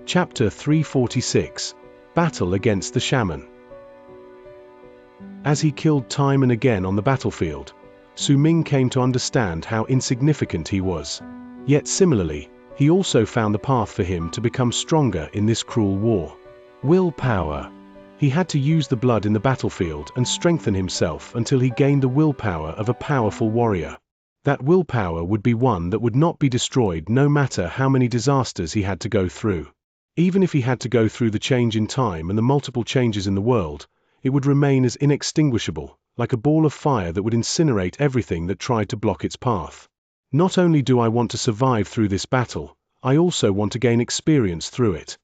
Chapter 346. Battle Against the Shaman. As he killed time and again on the battlefield, Su Ming came to understand how insignificant he was. Yet similarly, he also found the path for him to become stronger in this cruel war. Willpower. He had to use the blood in the battlefield and strengthen himself until he gained the willpower of a powerful warrior. That willpower would be one that would not be destroyed no matter how many disasters he had to go through. Even if he had to go through the change in time and the multiple changes in the world, it would remain as inextinguishable, like a ball of fire that would incinerate everything that tried to block its path. Not only do I want to survive through this battle, I also want to gain experience through it.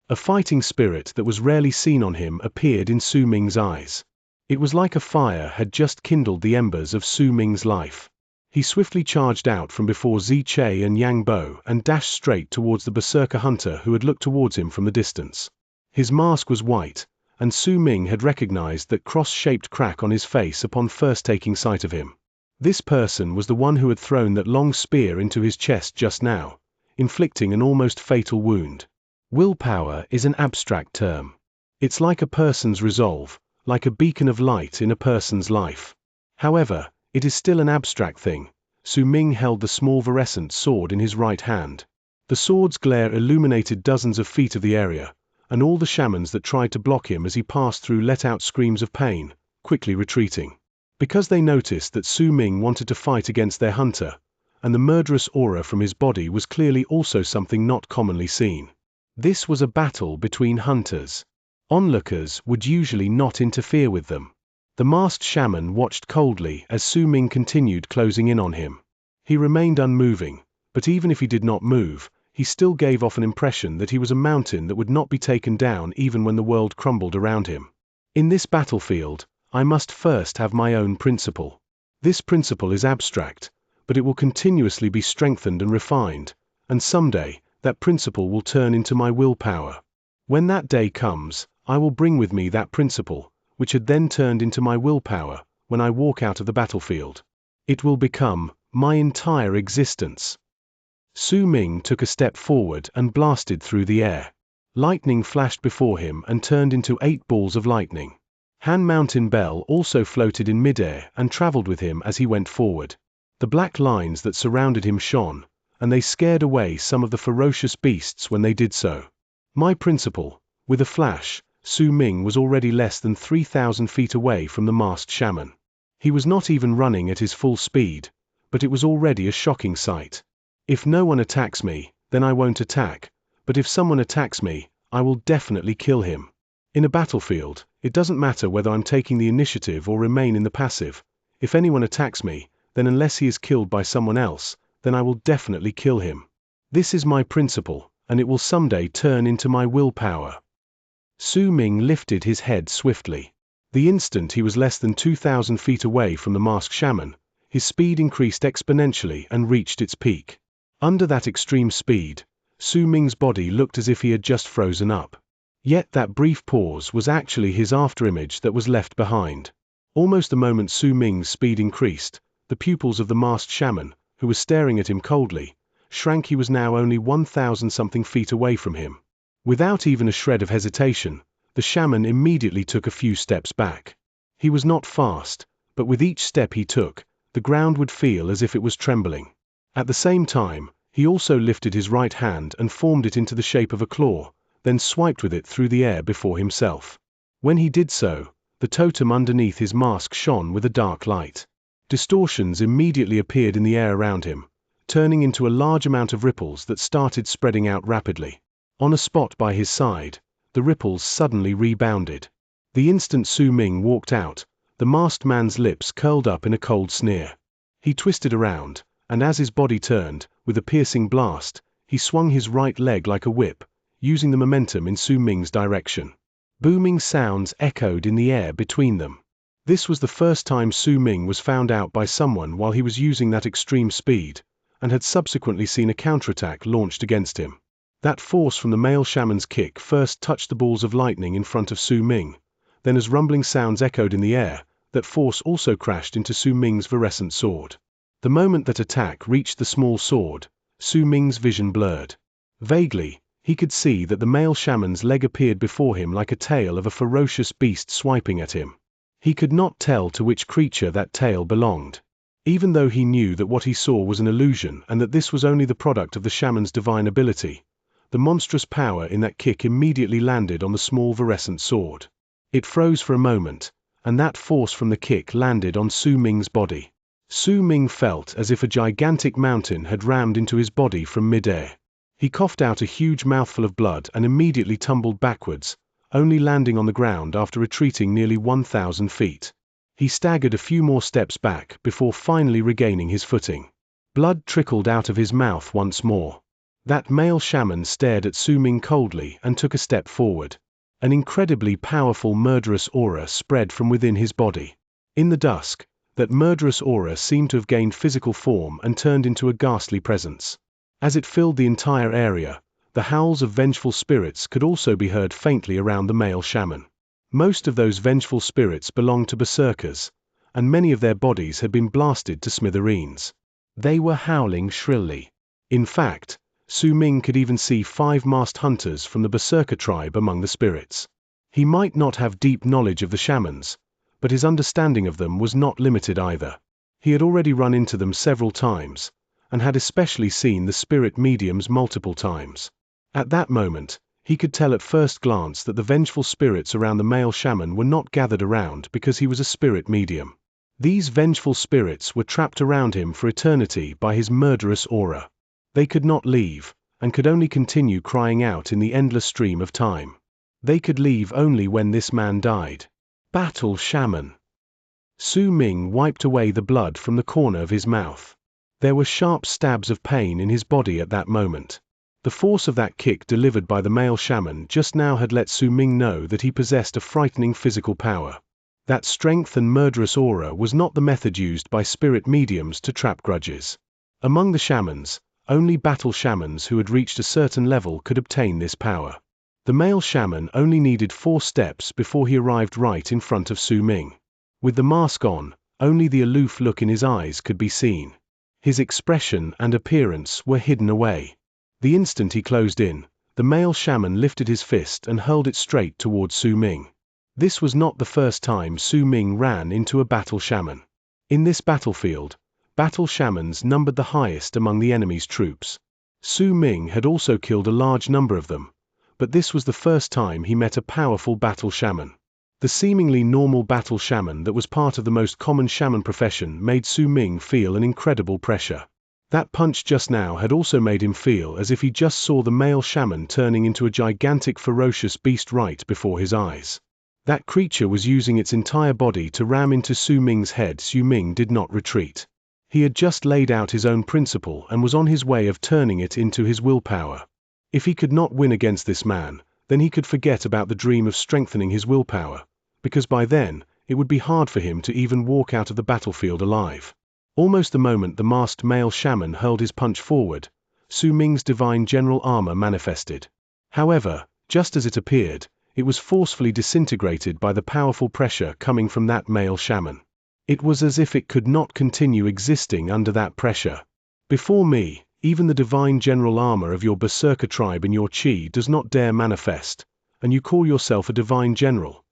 A fighting spirit that was rarely seen on him appeared in Su Ming's eyes. It was like a fire had just kindled the embers of Su Ming's life. He swiftly charged out from before Xianxia and Yang Bo and dashed straight towards the berserker hunter who had looked towards him from the distance. His mask was white, and Su Ming had recognized that cross-shaped crack on his face upon first taking sight of him. This person was the one who had thrown that long spear into his chest just now, inflicting an almost fatal wound. Willpower is an abstract term. It's like a person's resolve, like a beacon of light in a person's life. However, it is still an abstract thing. Su Ming held the small virescent sword in his right hand. The sword's glare illuminated dozens of feet of the area, and all the shamans that tried to block him as he passed through let out screams of pain, quickly retreating. Because they noticed that Su Ming wanted to fight against their hunter, and the murderous aura from his body was clearly also something not commonly seen. This was a battle between hunters. Onlookers would usually not interfere with them. The masked shaman watched coldly as Su Ming continued closing in on him. He remained unmoving, but even if he did not move, he still gave off an impression that he was a mountain that would not be taken down even when the world crumbled around him. In this battlefield, I must first have my own principle. This principle is abstract, but it will continuously be strengthened and refined, and someday, that principle will turn into my willpower. When that day comes, I will bring with me that principle, which had then turned into my willpower, when I walk out of the battlefield. It will become my entire existence. Su Ming took a step forward and blasted through the air. Lightning flashed before him and turned into 8 balls of lightning. Han Mountain Bell also floated in midair and traveled with him as he went forward. The black lines that surrounded him shone, and they scared away some of the ferocious beasts when they did so. My principle. With a flash, Su Ming was already less than 3,000 feet away from the masked shaman. He was not even running at his full speed, but it was already a shocking sight. If no one attacks me, then I won't attack, but if someone attacks me, I will definitely kill him. In a battlefield, it doesn't matter whether I'm taking the initiative or remain in the passive. If anyone attacks me, then unless he is killed by someone else, then I will definitely kill him. This is my principle, and it will someday turn into my willpower. Su Ming lifted his head swiftly. The instant he was less than 2,000 feet away from the masked shaman, his speed increased exponentially and reached its peak. Under that extreme speed, Su Ming's body looked as if he had just frozen up. Yet that brief pause was actually his afterimage that was left behind. Almost the moment Su Ming's speed increased, the pupils of the masked shaman, who was staring at him coldly, shrank. He was now only 1,000-something feet away from him. Without even a shred of hesitation, the shaman immediately took a few steps back. He was not fast, but with each step he took, the ground would feel as if it was trembling. At the same time, he also lifted his right hand and formed it into the shape of a claw, then swiped with it through the air before himself. When he did so, the totem underneath his mask shone with a dark light. Distortions immediately appeared in the air around him, turning into a large amount of ripples that started spreading out rapidly. On a spot by his side, the ripples suddenly rebounded. The instant Su Ming walked out, the masked man's lips curled up in a cold sneer. He twisted around, and as his body turned, with a piercing blast, he swung his right leg like a whip, using the momentum in Su Ming's direction. Booming sounds echoed in the air between them. This was the first time Su Ming was found out by someone while he was using that extreme speed, and had subsequently seen a counterattack launched against him. That force from the male shaman's kick first touched the balls of lightning in front of Su Ming, then as rumbling sounds echoed in the air, that force also crashed into Su Ming's virescent sword. The moment that attack reached the small sword, Su Ming's vision blurred. Vaguely, He could see that the male shaman's leg appeared before him like a tail of a ferocious beast swiping at him. He could not tell to which creature that tail belonged. Even though he knew that what he saw was an illusion and that this was only the product of the shaman's divine ability, the monstrous power in that kick immediately landed on the small virescent sword. It froze for a moment, and that force from the kick landed on Su Ming's body. Su Ming felt as if a gigantic mountain had rammed into his body from mid-air. He coughed out a huge mouthful of blood and immediately tumbled backwards, only landing on the ground after retreating nearly 1,000 feet. He staggered a few more steps back before finally regaining his footing. Blood trickled out of his mouth once more. That male shaman stared at Su Ming coldly and took a step forward. An incredibly powerful murderous aura spread from within his body. In the dusk, that murderous aura seemed to have gained physical form and turned into a ghastly presence. As it filled the entire area, the howls of vengeful spirits could also be heard faintly around the male shaman. Most of those vengeful spirits belonged to berserkers, and many of their bodies had been blasted to smithereens. They were howling shrilly. In fact, Su Ming could even see 5 masked hunters from the berserker tribe among the spirits. He might not have deep knowledge of the shamans, but his understanding of them was not limited either. He had already run into them several times, and had especially seen the spirit mediums multiple times. At that moment, he could tell at first glance that the vengeful spirits around the male shaman were not gathered around because he was a spirit medium. These vengeful spirits were trapped around him for eternity by his murderous aura. They could not leave, and could only continue crying out in the endless stream of time. They could leave only when this man died. Battle Shaman. Su Ming wiped away the blood from the corner of his mouth. There were sharp stabs of pain in his body at that moment. The force of that kick delivered by the male shaman just now had let Su Ming know that he possessed a frightening physical power. That strength and murderous aura was not the method used by spirit mediums to trap grudges. Among the shamans, only battle shamans who had reached a certain level could obtain this power. The male shaman only needed 4 steps before he arrived right in front of Su Ming. With the mask on, only the aloof look in his eyes could be seen. His expression and appearance were hidden away. The instant he closed in, the male shaman lifted his fist and hurled it straight towards Su Ming. This was not the first time Su Ming ran into a battle shaman. In this battlefield, battle shamans numbered the highest among the enemy's troops. Su Ming had also killed a large number of them, but this was the first time he met a powerful battle shaman. The seemingly normal battle shaman that was part of the most common shaman profession made Su Ming feel an incredible pressure. That punch just now had also made him feel as if he just saw the male shaman turning into a gigantic ferocious beast right before his eyes. That creature was using its entire body to ram into Su Ming's head. Su Ming did not retreat. He had just laid out his own principle and was on his way of turning it into his willpower. If he could not win against this man, then he could forget about the dream of strengthening his willpower, because by then, it would be hard for him to even walk out of the battlefield alive. Almost the moment the masked male shaman hurled his punch forward, Su Ming's divine general armor manifested. However, just as it appeared, it was forcefully disintegrated by the powerful pressure coming from that male shaman. It was as if it could not continue existing under that pressure. Before me, even the divine general armor of your berserker tribe in your chi does not dare manifest, and you call yourself a divine general.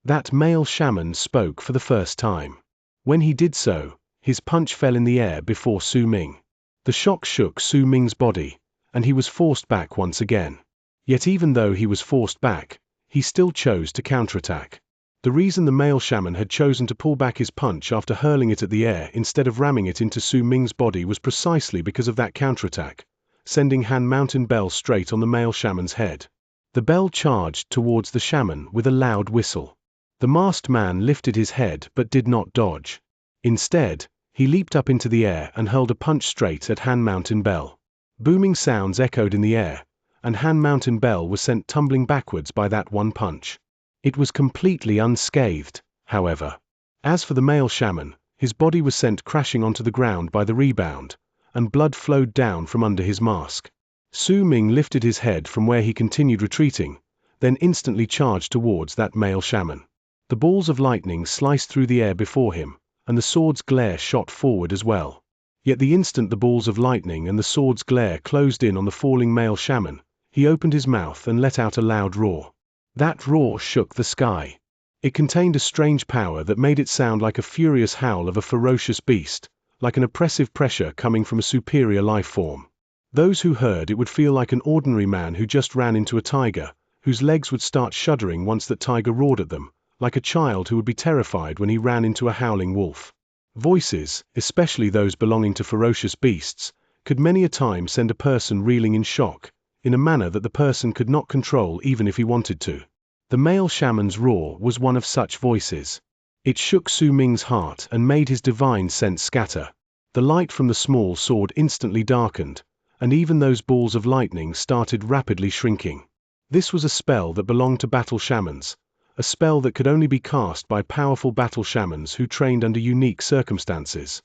That male shaman spoke for the first time. When he did so, his punch fell in the air before Su Ming. The shock shook Su Ming's body, and he was forced back once again. Yet even though he was forced back, he still chose to counterattack. The reason the male shaman had chosen to pull back his punch after hurling it at the air instead of ramming it into Su Ming's body was precisely because of that counterattack, sending Han Mountain Bell straight on the male shaman's head. The bell charged towards the shaman with a loud whistle. The masked man lifted his head but did not dodge. Instead, he leaped up into the air and hurled a punch straight at Han Mountain Bell. Booming sounds echoed in the air, and Han Mountain Bell was sent tumbling backwards by that one punch. It was completely unscathed, however. As for the male shaman, his body was sent crashing onto the ground by the rebound, and blood flowed down from under his mask. Su Ming lifted his head from where he continued retreating, then instantly charged towards that male shaman. The balls of lightning sliced through the air before him, and the sword's glare shot forward as well. Yet the instant the balls of lightning and the sword's glare closed in on the falling male shaman, He opened his mouth and let out a loud roar. That roar shook the sky. It contained a strange power that made it sound like a furious howl of a ferocious beast, like an oppressive pressure coming from a superior life form. Those who heard it would feel like an ordinary man who just ran into a tiger, whose legs would start shuddering once that tiger roared at them, like a child who would be terrified when he ran into a howling wolf. Voices, especially those belonging to ferocious beasts, could many a time send a person reeling in shock, in a manner that the person could not control even if he wanted to. The male shaman's roar was one of such voices. It shook Su Ming's heart and made his divine sense scatter. The light from the small sword instantly darkened, and even those balls of lightning started rapidly shrinking. This was a spell that belonged to battle shamans, a spell that could only be cast by powerful battle shamans who trained under unique circumstances.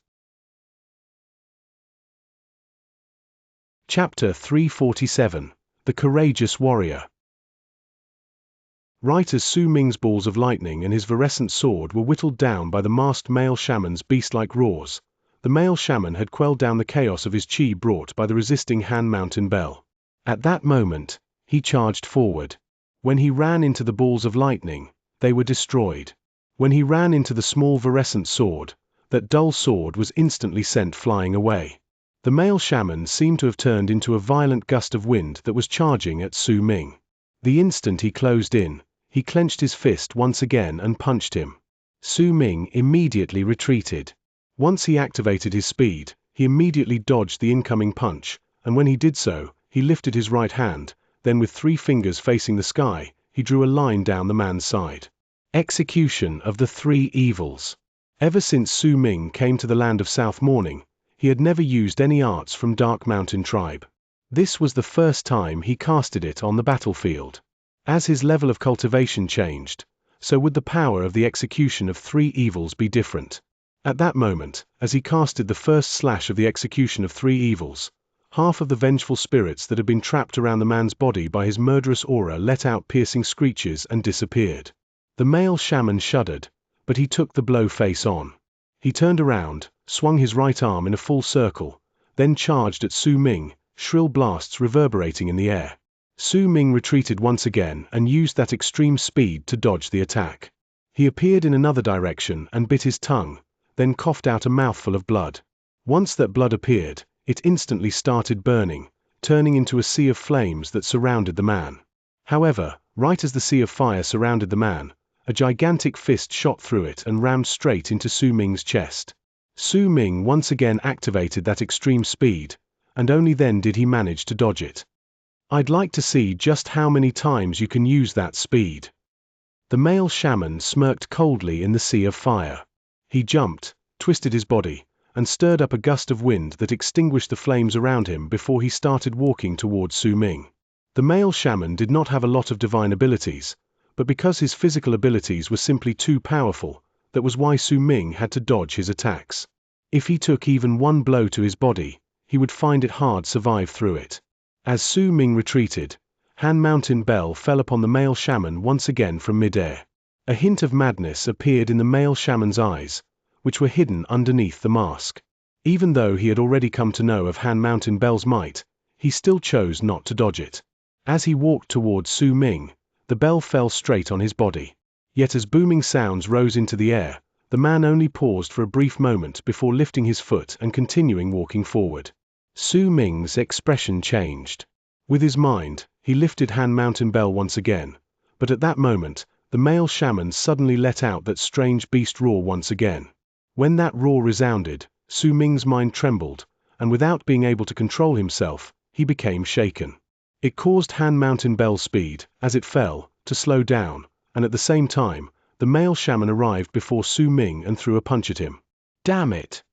Chapter 347. The Courageous Warrior. Right as Su Ming's balls of lightning and his virescent sword were whittled down by the masked male shaman's beast-like roars, the male shaman had quelled down the chaos of his chi brought by the resisting Han Mountain Bell. At that moment, he charged forward. When he ran into the balls of lightning, they were destroyed. When he ran into the small virescent sword, that dull sword was instantly sent flying away. The male shaman seemed to have turned into a violent gust of wind that was charging at Su Ming. The instant he closed in, he clenched his fist once again and punched him. Su Ming immediately retreated. Once he activated his speed, he immediately dodged the incoming punch, and when he did so, he lifted his right hand, then with 3 fingers facing the sky, he drew a line down the man's side. Execution of the 3 evils. Ever since Su Ming came to the land of South Morning, he had never used any arts from Dark Mountain Tribe. This was the first time he casted it on the battlefield. As his level of cultivation changed, so would the power of the execution of 3 evils be different. At that moment, as he casted the first slash of the execution of 3 evils, half of the vengeful spirits that had been trapped around the man's body by his murderous aura let out piercing screeches and disappeared. The male shaman shuddered, but he took the blow face on. He turned around, swung his right arm in a full circle, then charged at Su Ming, shrill blasts reverberating in the air. Su Ming retreated once again and used that extreme speed to dodge the attack. He appeared in another direction and bit his tongue, then coughed out a mouthful of blood. Once that blood appeared, it instantly started burning, turning into a sea of flames that surrounded the man. However, right as the sea of fire surrounded the man, a gigantic fist shot through it and rammed straight into Su Ming's chest. Su Ming once again activated that extreme speed, and only then did he manage to dodge it. I'd like to see just how many times you can use that speed. The male shaman smirked coldly in the sea of fire. He jumped, twisted his body, and stirred up a gust of wind that extinguished the flames around him before he started walking towards Su Ming. The male shaman did not have a lot of divine abilities, but because his physical abilities were simply too powerful, that was why Su Ming had to dodge his attacks. If he took even one blow to his body, he would find it hard to survive through it. As Su Ming retreated, Han Mountain Bell fell upon the male shaman once again from midair. A hint of madness appeared in the male shaman's eyes, which were hidden underneath the mask. Even though he had already come to know of Han Mountain Bell's might, he still chose not to dodge it. As he walked towards Su Ming, the bell fell straight on his body. Yet as booming sounds rose into the air, the man only paused for a brief moment before lifting his foot and continuing walking forward. Su Ming's expression changed. With his mind, he lifted Han Mountain Bell once again, but at that moment, the male shaman suddenly let out that strange beast roar once again. When that roar resounded, Su Ming's mind trembled, and without being able to control himself, he became shaken. It caused Han Mountain Bell's speed, as it fell, to slow down, and at the same time, the male shaman arrived before Su Ming and threw a punch at him. Damn it!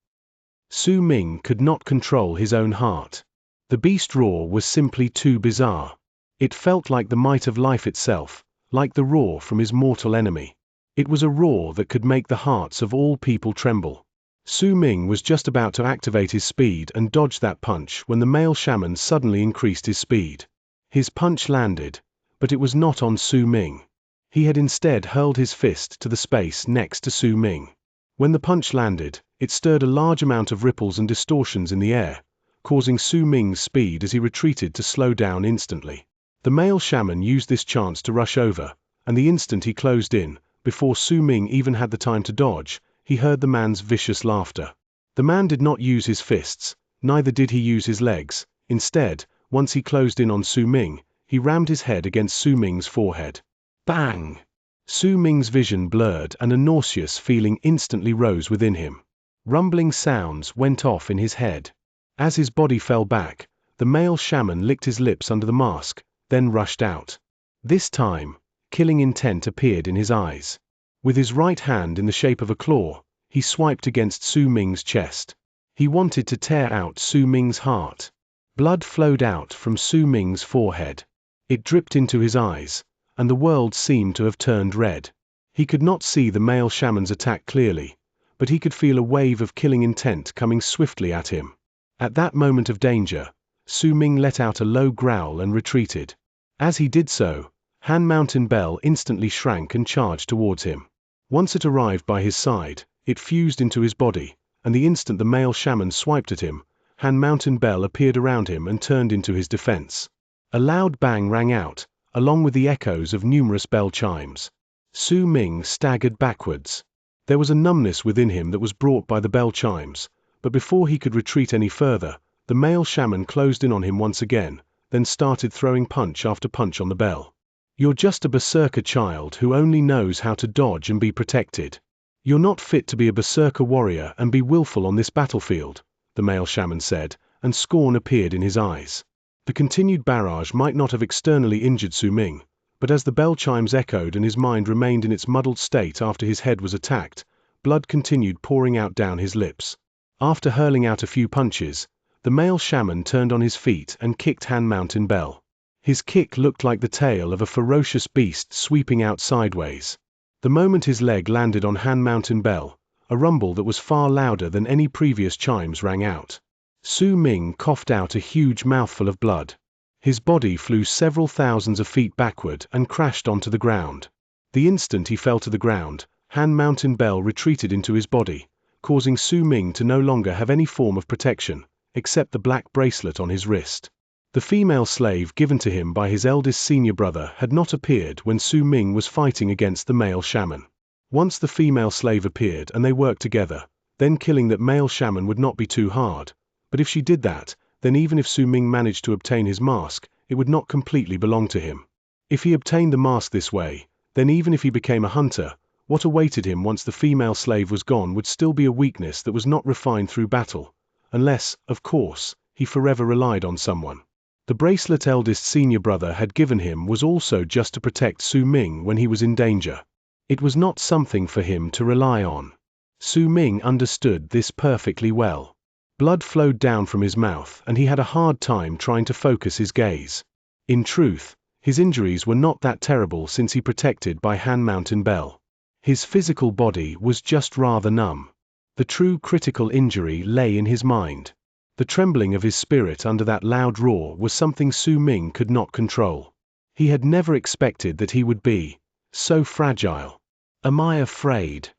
Su Ming could not control his own heart. The beast roar was simply too bizarre. It felt like the might of life itself, like the roar from his mortal enemy. It was a roar that could make the hearts of all people tremble. Su Ming was just about to activate his speed and dodge that punch when the male shaman suddenly increased his speed. His punch landed, but it was not on Su Ming. He had instead hurled his fist to the space next to Su Ming. When the punch landed, it stirred a large amount of ripples and distortions in the air, causing Su Ming's speed as he retreated to slow down instantly. The male shaman used this chance to rush over, and the instant he closed in, before Su Ming even had the time to dodge, he heard the man's vicious laughter. The man did not use his fists, neither did he use his legs. Instead, once he closed in on Su Ming, he rammed his head against Su Ming's forehead. Bang! Su Ming's vision blurred and a nauseous feeling instantly rose within him. Rumbling sounds went off in his head. As his body fell back, the male shaman licked his lips under the mask, then rushed out. This time, killing intent appeared in his eyes. With his right hand in the shape of a claw, he swiped against Su Ming's chest. He wanted to tear out Su Ming's heart. Blood flowed out from Su Ming's forehead. It dripped into his eyes, and the world seemed to have turned red. He could not see the male shaman's attack clearly, but he could feel a wave of killing intent coming swiftly at him. At that moment of danger, Su Ming let out a low growl and retreated. As he did so, Han Mountain Bell instantly shrank and charged towards him. Once it arrived by his side, it fused into his body, and the instant the male shaman swiped at him, Han Mountain Bell appeared around him and turned into his defense. A loud bang rang out, along with the echoes of numerous bell chimes. Su Ming staggered backwards. There was a numbness within him that was brought by the bell chimes, but before he could retreat any further, the male shaman closed in on him once again, then started throwing punch after punch on the bell. You're just a berserker child who only knows how to dodge and be protected. You're not fit to be a berserker warrior and be willful on this battlefield, the male shaman said, and scorn appeared in his eyes. The continued barrage might not have externally injured Su Ming, but as the bell chimes echoed and his mind remained in its muddled state after his head was attacked, blood continued pouring out down his lips. After hurling out a few punches, the male shaman turned on his feet and kicked Han Mountain Bell. His kick looked like the tail of a ferocious beast sweeping out sideways. The moment his leg landed on Han Mountain Bell, a rumble that was far louder than any previous chimes rang out. Su Ming coughed out a huge mouthful of blood. His body flew several thousands of feet backward and crashed onto the ground. The instant he fell to the ground, Han Mountain Bell retreated into his body, causing Su Ming to no longer have any form of protection, except the black bracelet on his wrist. The female slave given to him by his eldest senior brother had not appeared when Su Ming was fighting against the male shaman. Once the female slave appeared and they worked together, then killing that male shaman would not be too hard, but if she did that, then even if Su Ming managed to obtain his mask, it would not completely belong to him. If he obtained the mask this way, then even if he became a hunter, what awaited him once the female slave was gone would still be a weakness that was not refined through battle, unless, of course, he forever relied on someone. The bracelet eldest senior brother had given him was also just to protect Su Ming when he was in danger. It was not something for him to rely on. Su Ming understood this perfectly well. Blood flowed down from his mouth and he had a hard time trying to focus his gaze. In truth, his injuries were not that terrible since he protected by Han Mountain Bell. His physical body was just rather numb. The true critical injury lay in his mind. The trembling of his spirit under that loud roar was something Su Ming could not control. He had never expected that he would be so fragile. Am I afraid?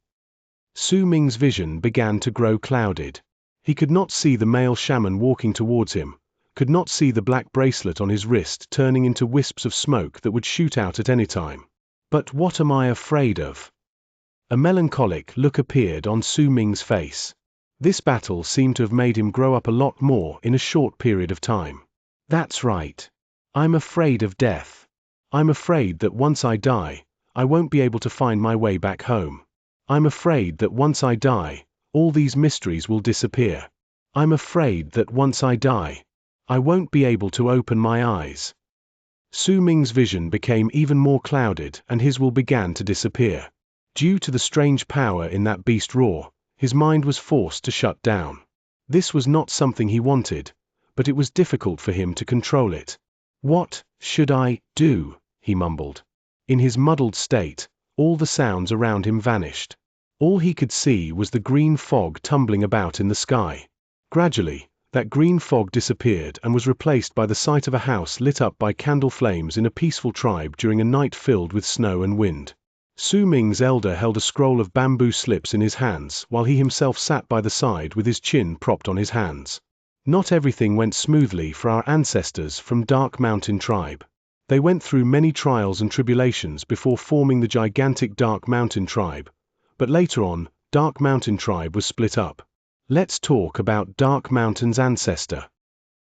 Su Ming's vision began to grow clouded. He could not see the male shaman walking towards him, could not see the black bracelet on his wrist turning into wisps of smoke that would shoot out at any time. But what am I afraid of? A melancholic look appeared on Su Ming's face. This battle seemed to have made him grow up a lot more in a short period of time. That's right. I'm afraid of death. I'm afraid that once I die, I won't be able to find my way back home. I'm afraid that once I die, all these mysteries will disappear. I'm afraid that once I die, I won't be able to open my eyes. Su Ming's vision became even more clouded and his will began to disappear. Due to the strange power in that beast roar, his mind was forced to shut down. This was not something he wanted, but it was difficult for him to control it. What should I do? He mumbled. In his muddled state, all the sounds around him vanished. All he could see was the green fog tumbling about in the sky. Gradually, that green fog disappeared and was replaced by the sight of a house lit up by candle flames in a peaceful tribe during a night filled with snow and wind. Su Ming's elder held a scroll of bamboo slips in his hands while he himself sat by the side with his chin propped on his hands. Not everything went smoothly for our ancestors from Dark Mountain Tribe. They went through many trials and tribulations before forming the gigantic Dark Mountain tribe, but later on, Dark Mountain tribe was split up. Let's talk about Dark Mountain's ancestor.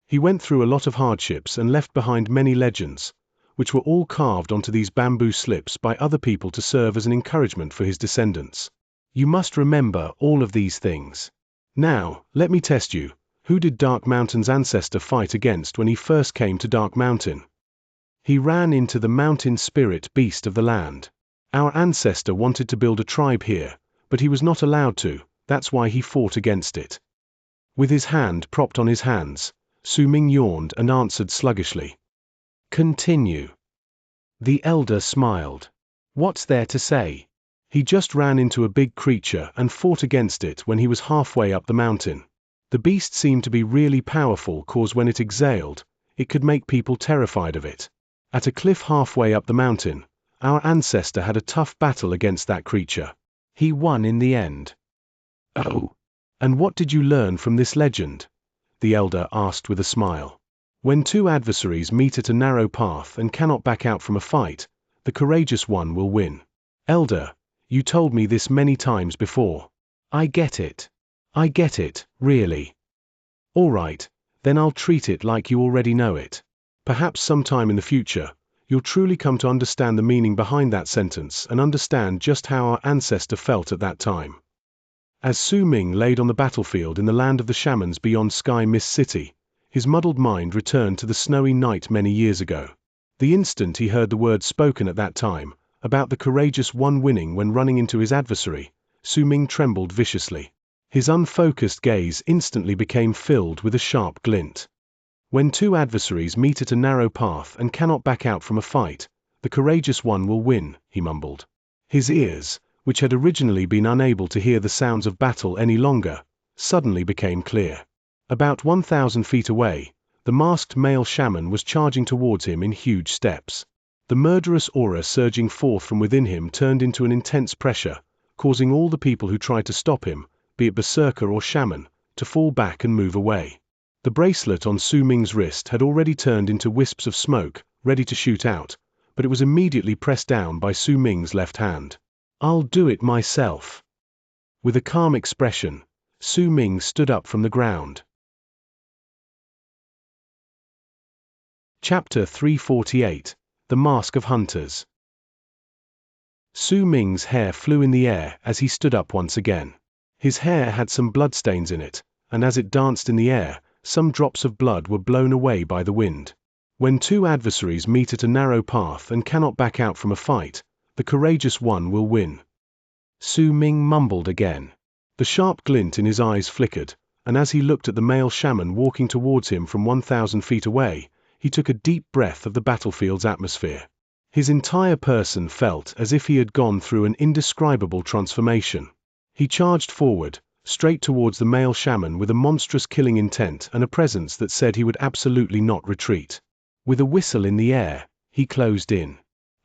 He went through a lot of hardships and left behind many legends, which were all carved onto these bamboo slips by other people to serve as an encouragement for his descendants. You must remember all of these things. Now, let me test you. Who did Dark Mountain's ancestor fight against when he first came to Dark Mountain? He ran into the mountain spirit beast of the land. Our ancestor wanted to build a tribe here, but he was not allowed to, that's why he fought against it. With his hand propped on his hands, Su Ming yawned and answered sluggishly. Continue. The elder smiled. What's there to say? He just ran into a big creature and fought against it when he was halfway up the mountain. The beast seemed to be really powerful cause when it exhaled, it could make people terrified of it. At a cliff halfway up the mountain, our ancestor had a tough battle against that creature. He won in the end. Oh. And what did you learn from this legend? The elder asked with a smile. When two adversaries meet at a narrow path and cannot back out from a fight, the courageous one will win. Elder, you told me this many times before. I get it. I get it, really. All right, then I'll treat it like you already know it. Perhaps sometime in the future, you'll truly come to understand the meaning behind that sentence and understand just how our ancestor felt at that time. As Su Ming laid on the battlefield in the land of the shamans beyond Sky Mist City, his muddled mind returned to the snowy night many years ago. The instant he heard the words spoken at that time, about the courageous one winning when running into his adversary, Su Ming trembled viciously. His unfocused gaze instantly became filled with a sharp glint. When two adversaries meet at a narrow path and cannot back out from a fight, the courageous one will win, he mumbled. His ears, which had originally been unable to hear the sounds of battle any longer, suddenly became clear. About 1,000 feet away, the masked male shaman was charging towards him in huge steps. The murderous aura surging forth from within him turned into an intense pressure, causing all the people who tried to stop him, be it berserker or shaman, to fall back and move away. The bracelet on Su Ming's wrist had already turned into wisps of smoke, ready to shoot out, but it was immediately pressed down by Su Ming's left hand. I'll do it myself. With a calm expression, Su Ming stood up from the ground. Chapter 348, The Mask of Hunters. Su Ming's hair flew in the air as he stood up once again. His hair had some bloodstains in it, and as it danced in the air, some drops of blood were blown away by the wind. When two adversaries meet at a narrow path and cannot back out from a fight, the courageous one will win. Su Ming mumbled again. The sharp glint in his eyes flickered, and as he looked at the male shaman walking towards him from 1,000 feet away, he took a deep breath of the battlefield's atmosphere. His entire person felt as if he had gone through an indescribable transformation. He charged forward, straight towards the male shaman with a monstrous killing intent and a presence that said he would absolutely not retreat. With a whistle in the air, he closed in.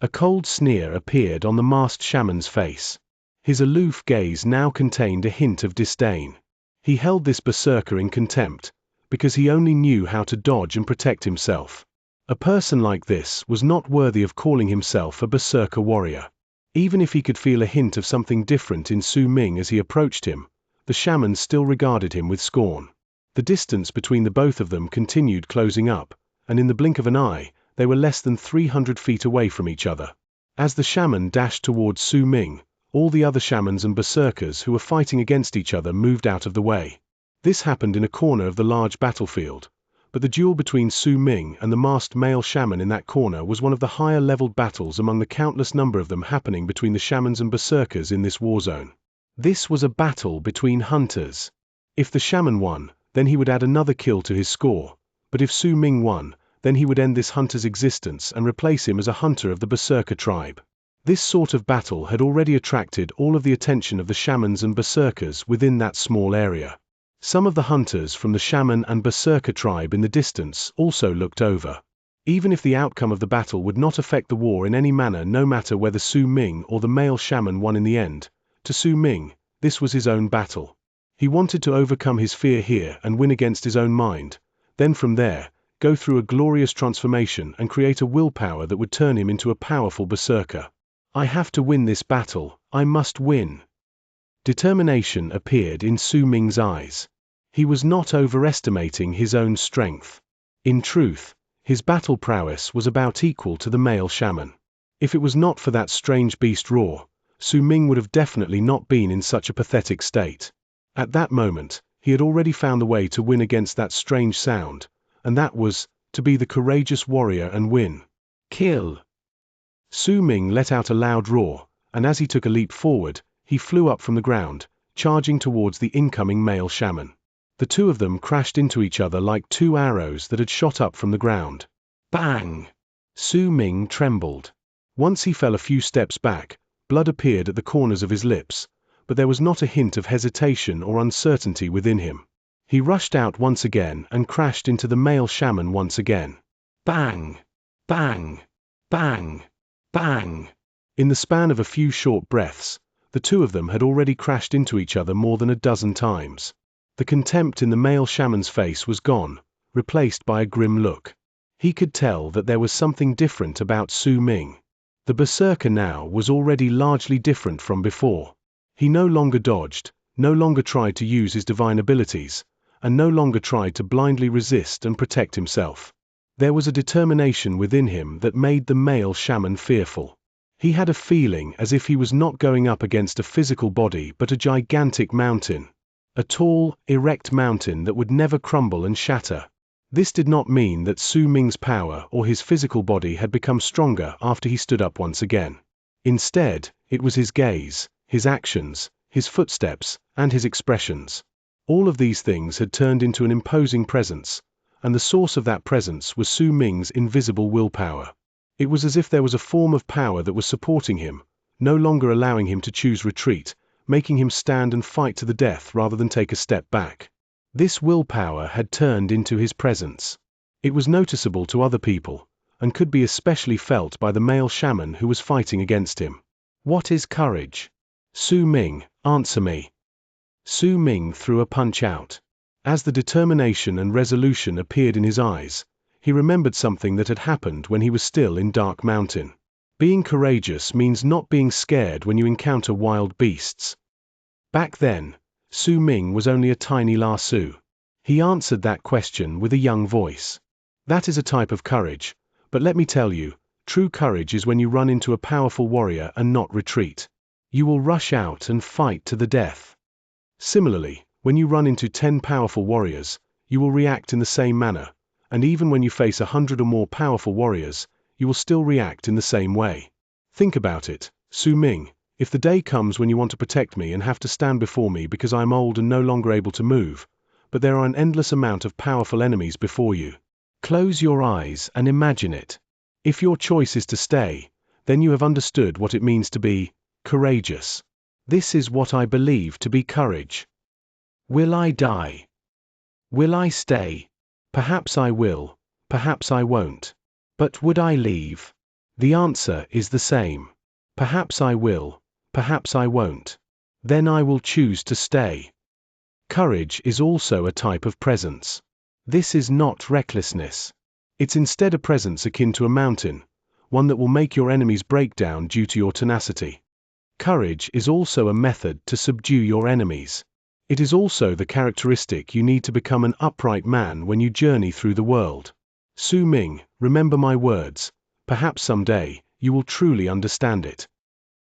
A cold sneer appeared on the masked shaman's face. His aloof gaze now contained a hint of disdain. He held this berserker in contempt, because he only knew how to dodge and protect himself. A person like this was not worthy of calling himself a berserker warrior. Even if he could feel a hint of something different in Su Ming as he approached him, the shaman still regarded him with scorn. The distance between the both of them continued closing up, and in the blink of an eye, they were less than 300 feet away from each other. As the shaman dashed towards Su Ming, all the other shamans and berserkers who were fighting against each other moved out of the way. This happened in a corner of the large battlefield, but the duel between Su Ming and the masked male shaman in that corner was one of the higher-leveled battles among the countless number of them happening between the shamans and berserkers in this war zone. This was a battle between hunters. If the shaman won, then he would add another kill to his score, but if Su Ming won, then he would end this hunter's existence and replace him as a hunter of the berserker tribe. This sort of battle had already attracted all of the attention of the shamans and berserkers within that small area. Some of the hunters from the shaman and berserker tribe in the distance also looked over. Even if the outcome of the battle would not affect the war in any manner, no matter whether Su Ming or the male shaman won in the end, to Su Ming, this was his own battle. He wanted to overcome his fear here and win against his own mind, then from there, go through a glorious transformation and create a willpower that would turn him into a powerful berserker. I have to win this battle, I must win. Determination appeared in Su Ming's eyes. He was not overestimating his own strength. In truth, his battle prowess was about equal to the male shaman. If it was not for that strange beast roar, Su Ming would have definitely not been in such a pathetic state. At that moment, he had already found the way to win against that strange sound, and that was, to be the courageous warrior and win. Kill! Su Ming let out a loud roar, and as he took a leap forward, he flew up from the ground, charging towards the incoming male shaman. The two of them crashed into each other like two arrows that had shot up from the ground. Bang! Su Ming trembled. Once he fell a few steps back, blood appeared at the corners of his lips, but there was not a hint of hesitation or uncertainty within him. He rushed out once again and crashed into the male shaman once again. Bang! Bang! Bang! Bang! In the span of a few short breaths, the two of them had already crashed into each other more than a dozen times. The contempt in the male shaman's face was gone, replaced by a grim look. He could tell that there was something different about Su Ming. The berserker now was already largely different from before. He no longer dodged, no longer tried to use his divine abilities, and no longer tried to blindly resist and protect himself. There was a determination within him that made the male shaman fearful. He had a feeling as if he was not going up against a physical body but a gigantic mountain. A tall, erect mountain that would never crumble and shatter. This did not mean that Su Ming's power or his physical body had become stronger after he stood up once again. Instead, it was his gaze, his actions, his footsteps, and his expressions. All of these things had turned into an imposing presence, and the source of that presence was Su Ming's invisible willpower. It was as if there was a form of power that was supporting him, no longer allowing him to choose retreat, making him stand and fight to the death rather than take a step back. This willpower had turned into his presence. It was noticeable to other people, and could be especially felt by the male shaman who was fighting against him. What is courage? Su Ming, answer me. Su Ming threw a punch out. As the determination and resolution appeared in his eyes, he remembered something that had happened when he was still in Dark Mountain. Being courageous means not being scared when you encounter wild beasts. Back then, Su Ming was only a tiny lasso. He answered that question with a young voice. That is a type of courage, but let me tell you, true courage is when you run into a powerful warrior and not retreat. You will rush out and fight to the death. Similarly, when you run into 10 powerful warriors, you will react in the same manner, and even when you face 100 or more powerful warriors, you will still react in the same way. Think about it, Su Ming. If the day comes when you want to protect me and have to stand before me because I am old and no longer able to move, but there are an endless amount of powerful enemies before you. Close your eyes and imagine it. If your choice is to stay, then you have understood what it means to be courageous. This is what I believe to be courage. Will I die? Will I stay? Perhaps I will, perhaps I won't. But would I leave? The answer is the same. Perhaps I will, perhaps I won't. Then I will choose to stay. Courage is also a type of presence. This is not recklessness. It's instead a presence akin to a mountain, one that will make your enemies break down due to your tenacity. Courage is also a method to subdue your enemies. It is also the characteristic you need to become an upright man when you journey through the world. Su Ming, remember my words. Perhaps someday, you will truly understand it.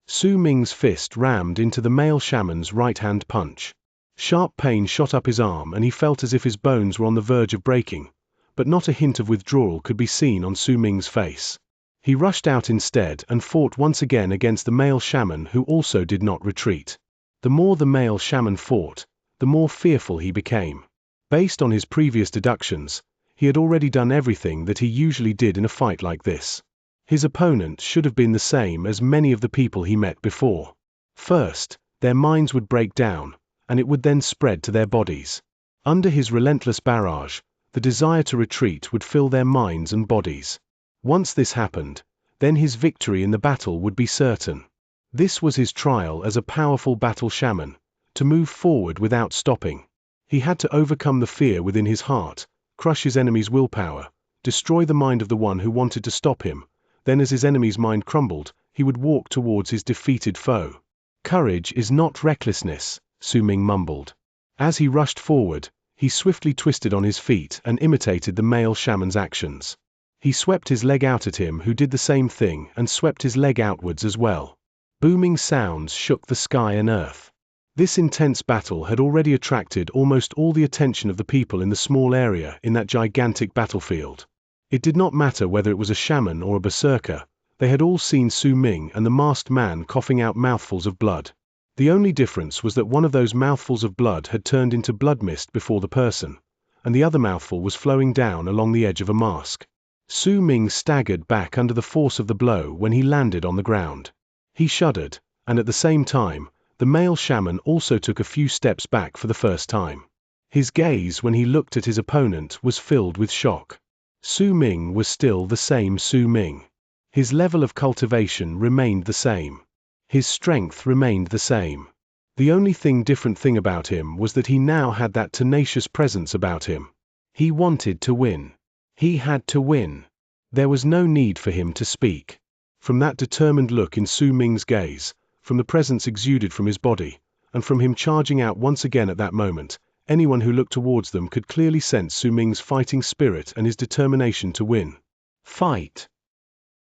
Su Ming's fist rammed into the male shaman's right-hand punch. Sharp pain shot up his arm and he felt as if his bones were on the verge of breaking, but not a hint of withdrawal could be seen on Su Ming's face. He rushed out instead and fought once again against the male shaman who also did not retreat. The more the male shaman fought, the more fearful he became. Based on his previous deductions, he had already done everything that he usually did in a fight like this. His opponent should have been the same as many of the people he met before. First, their minds would break down, and it would then spread to their bodies. Under his relentless barrage, the desire to retreat would fill their minds and bodies. Once this happened, then his victory in the battle would be certain. This was his trial as a powerful battle shaman, to move forward without stopping. He had to overcome the fear within his heart, crush his enemy's willpower, destroy the mind of the one who wanted to stop him. Then as his enemy's mind crumbled, he would walk towards his defeated foe. Courage is not recklessness, Su Ming mumbled. As he rushed forward, he swiftly twisted on his feet and imitated the male shaman's actions. He swept his leg out at him, who did the same thing and swept his leg outwards as well. Booming sounds shook the sky and earth. This intense battle had already attracted almost all the attention of the people in the small area in that gigantic battlefield. It did not matter whether it was a shaman or a berserker, they had all seen Su Ming and the masked man coughing out mouthfuls of blood. The only difference was that one of those mouthfuls of blood had turned into blood mist before the person, and the other mouthful was flowing down along the edge of a mask. Su Ming staggered back under the force of the blow when he landed on the ground. He shuddered, and at the same time, the male shaman also took a few steps back for the first time. His gaze when he looked at his opponent was filled with shock. Su Ming was still the same Su Ming. His level of cultivation remained the same. His strength remained the same. The only different thing about him was that he now had that tenacious presence about him. He wanted to win. He had to win. There was no need for him to speak. From that determined look in Su Ming's gaze, from the presence exuded from his body, and from him charging out once again at that moment, anyone who looked towards them could clearly sense Su Ming's fighting spirit and his determination to win. Fight!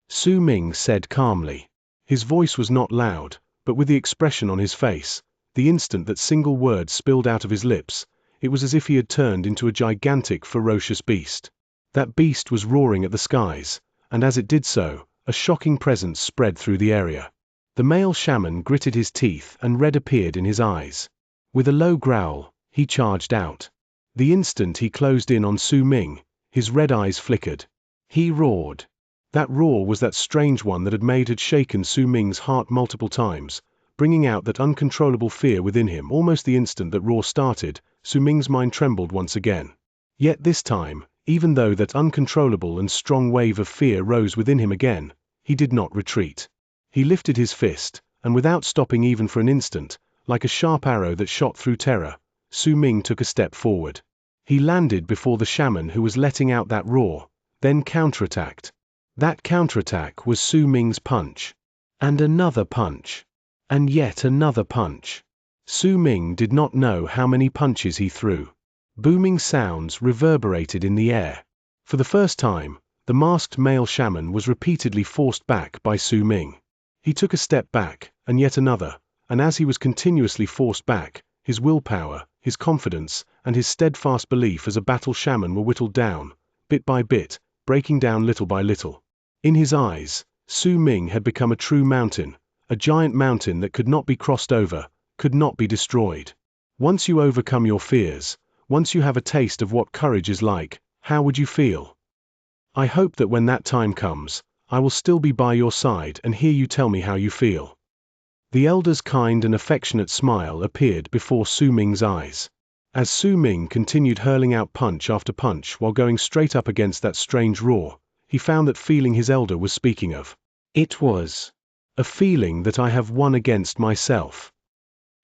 Su Ming said calmly. His voice was not loud, but with the expression on his face, the instant that single word spilled out of his lips, it was as if he had turned into a gigantic, ferocious beast. That beast was roaring at the skies, and as it did so, a shocking presence spread through the area. The male shaman gritted his teeth and red appeared in his eyes. With a low growl, he charged out. The instant he closed in on Su Ming, his red eyes flickered. He roared. That roar was that strange one that had shaken Su Ming's heart multiple times, bringing out that uncontrollable fear within him. Almost the instant that roar started, Su Ming's mind trembled once again. Yet this time, even though that uncontrollable and strong wave of fear rose within him again, he did not retreat. He lifted his fist, and without stopping even for an instant, like a sharp arrow that shot through terror, Su Ming took a step forward. He landed before the shaman who was letting out that roar, then counterattacked. That counterattack was Su Ming's punch. And another punch. And yet another punch. Su Ming did not know how many punches he threw. Booming sounds reverberated in the air. For the first time, the masked male shaman was repeatedly forced back by Su Ming. He took a step back, and yet another, and as he was continuously forced back, his willpower, his confidence, and his steadfast belief as a battle shaman were whittled down, bit by bit, breaking down little by little. In his eyes, Su Ming had become a true mountain, a giant mountain that could not be crossed over, could not be destroyed. Once you overcome your fears, once you have a taste of what courage is like, how would you feel? I hope that when that time comes, I will still be by your side and hear you tell me how you feel. The elder's kind and affectionate smile appeared before Su Ming's eyes. As Su Ming continued hurling out punch after punch while going straight up against that strange roar, he found that feeling his elder was speaking of. It was a feeling that I have won against myself.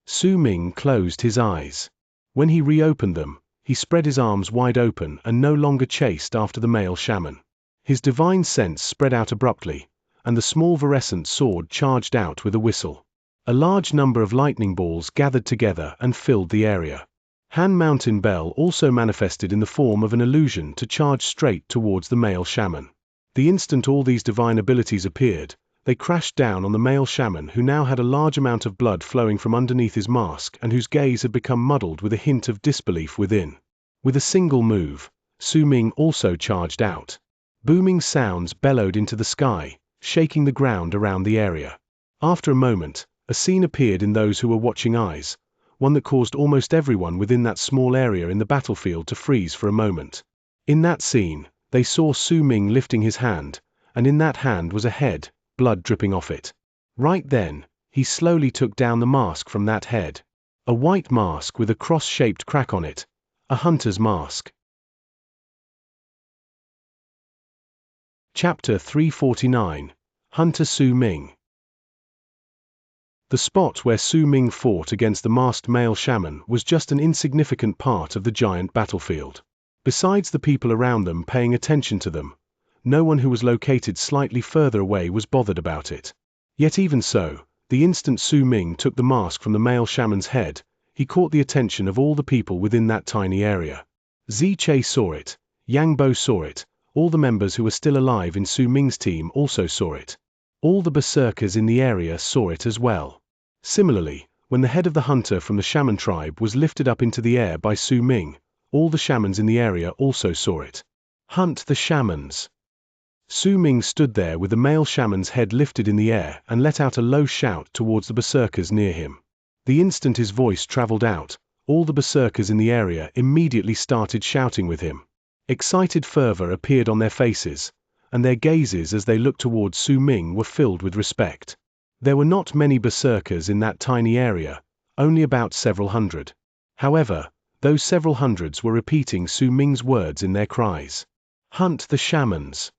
Su Ming closed his eyes. When he reopened them, he spread his arms wide open and no longer chased after the male shaman. His divine sense spread out abruptly, and the small virescent sword charged out with a whistle. A large number of lightning balls gathered together and filled the area. Han Mountain Bell also manifested in the form of an illusion to charge straight towards the male shaman. The instant all these divine abilities appeared, they crashed down on the male shaman, who now had a large amount of blood flowing from underneath his mask and whose gaze had become muddled with a hint of disbelief within. With a single move, Su Ming also charged out. Booming sounds bellowed into the sky, shaking the ground around the area. After a moment, a scene appeared in those who were watching eyes, one that caused almost everyone within that small area in the battlefield to freeze for a moment. In that scene, they saw Su Ming lifting his hand, and in that hand was a head, blood dripping off it. Right then, he slowly took down the mask from that head. A white mask with a cross-shaped crack on it. A hunter's mask. Chapter 349. Hunter Su Ming. The spot where Su Ming fought against the masked male shaman was just an insignificant part of the giant battlefield. Besides the people around them paying attention to them, no one who was located slightly further away was bothered about it. Yet even so, the instant Su Ming took the mask from the male shaman's head, he caught the attention of all the people within that tiny area. Xianxia saw it, Yang Bo saw it, all the members who were still alive in Su Ming's team also saw it. All the berserkers in the area saw it as well. Similarly, when the head of the hunter from the shaman tribe was lifted up into the air by Su Ming, all the shamans in the area also saw it. Hunt the shamans. Su Ming stood there with the male shaman's head lifted in the air and let out a low shout towards the berserkers near him. The instant his voice traveled out, all the berserkers in the area immediately started shouting with him. Excited fervor appeared on their faces, and their gazes as they looked towards Su Ming were filled with respect. There were not many berserkers in that tiny area, only about several hundred. However, those several hundreds were repeating Su Ming's words in their cries. Hunt the shamans.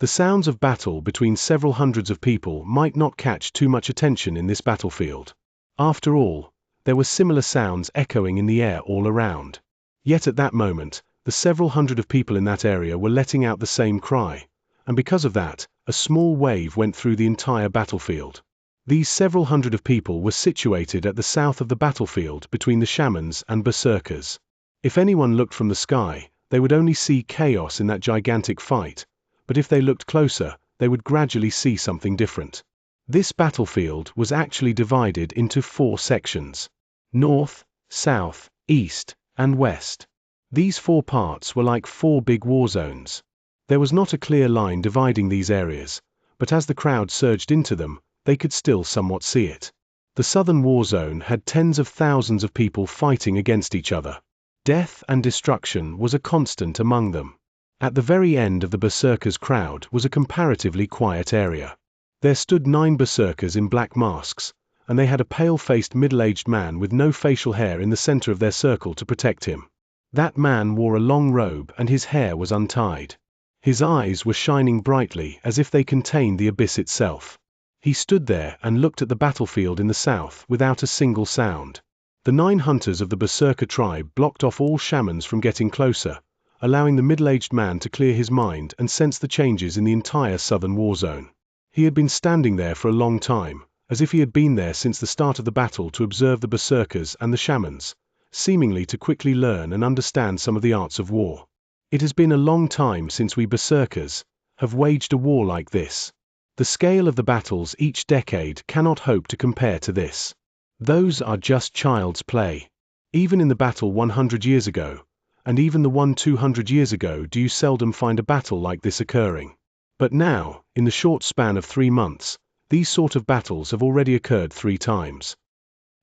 The sounds of battle between several hundreds of people might not catch too much attention in this battlefield. After all, there were similar sounds echoing in the air all around. Yet at that moment, the several hundred of people in that area were letting out the same cry, and because of that, a small wave went through the entire battlefield. These several hundred of people were situated at the south of the battlefield between the shamans and berserkers. If anyone looked from the sky, they would only see chaos in that gigantic fight, but if they looked closer, they would gradually see something different. This battlefield was actually divided into 4 sections: north, south, east, and west. These 4 parts were like 4 big war zones. There was not a clear line dividing these areas, but as the crowd surged into them, they could still somewhat see it. The southern war zone had tens of thousands of people fighting against each other. Death and destruction was a constant among them. At the very end of the berserkers' crowd was a comparatively quiet area. There stood 9 berserkers in black masks, and they had a pale-faced middle-aged man with no facial hair in the center of their circle to protect him. That man wore a long robe and his hair was untied. His eyes were shining brightly as if they contained the abyss itself. He stood there and looked at the battlefield in the south without a single sound. The 9 hunters of the berserker tribe blocked off all shamans from getting closer, allowing the middle-aged man to clear his mind and sense the changes in the entire southern war zone. He had been standing there for a long time, as if he had been there since the start of the battle to observe the berserkers and the shamans, seemingly to quickly learn and understand some of the arts of war. It has been a long time since we berserkers have waged a war like this. The scale of the battles each decade cannot hope to compare to this. Those are just child's play. Even in the battle 100 years ago, and even the one 200 years ago, do you seldom find a battle like this occurring. But now, in the short span of 3 months, these sort of battles have already occurred 3 times.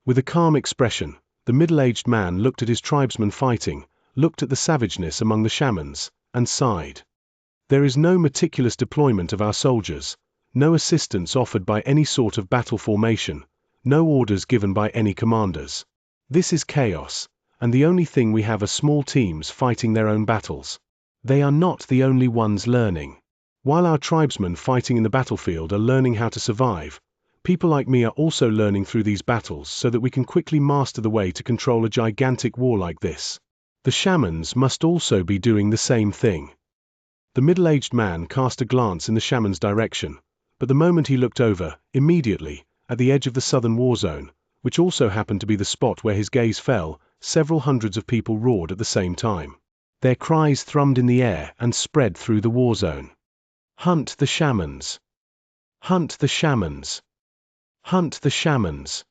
With a calm expression, the middle-aged man looked at his tribesmen fighting, looked at the savageness among the shamans, and sighed. There is no meticulous deployment of our soldiers, no assistance offered by any sort of battle formation, no orders given by any commanders. This is chaos, and the only thing we have are small teams fighting their own battles. They are not the only ones learning. While our tribesmen fighting in the battlefield are learning how to survive, people like me are also learning through these battles so that we can quickly master the way to control a gigantic war like this. The shamans must also be doing the same thing. The middle-aged man cast a glance in the shaman's direction, but the moment he looked over, immediately, at the edge of the southern war zone, which also happened to be the spot where his gaze fell, several hundreds of people roared at the same time. Their cries thrummed in the air and spread through the war zone. Hunt the shamans! Hunt the shamans! Hunt the shamans!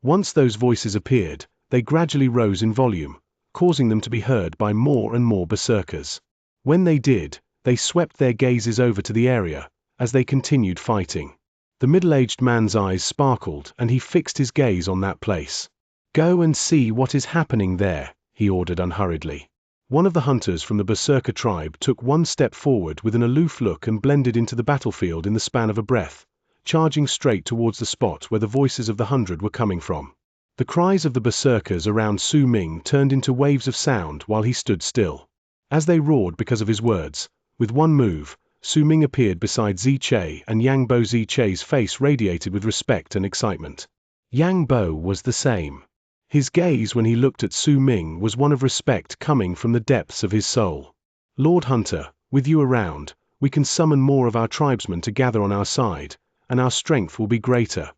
Once those voices appeared, they gradually rose in volume, causing them to be heard by more and more berserkers. When they did, they swept their gazes over to the area, as they continued fighting. The middle-aged man's eyes sparkled and he fixed his gaze on that place. Go and see what is happening there, he ordered unhurriedly. One of the hunters from the berserker tribe took one step forward with an aloof look and blended into the battlefield in the span of a breath, charging straight towards the spot where the voices of the 100 were coming from. The cries of the berserkers around Su Ming turned into waves of sound while he stood still. As they roared because of his words, with one move, Su Ming appeared beside Xianxia and Yang Bo. Xianxia's face radiated with respect and excitement. Yang Bo was the same. His gaze when he looked at Su Ming was one of respect coming from the depths of his soul. Lord Hunter, with you around, We can summon more of our tribesmen to gather on our side, and our strength will be greater,"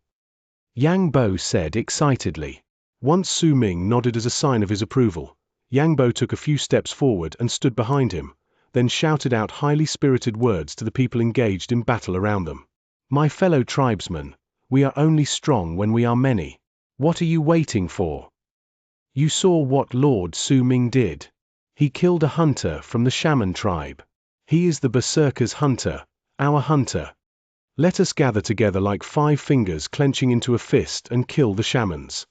Yang Bo said excitedly. Once Su Ming nodded as a sign of his approval, Yang Bo took a few steps forward and stood behind him, then shouted out highly spirited words to the people engaged in battle around them. "My fellow tribesmen, we are only strong when we are many. What are you waiting for? You saw what Lord Su Ming did. He killed a hunter from the Shaman tribe. He is the Berserker's hunter, our hunter. Let us gather together like 5 fingers clenching into a fist and kill the shamans."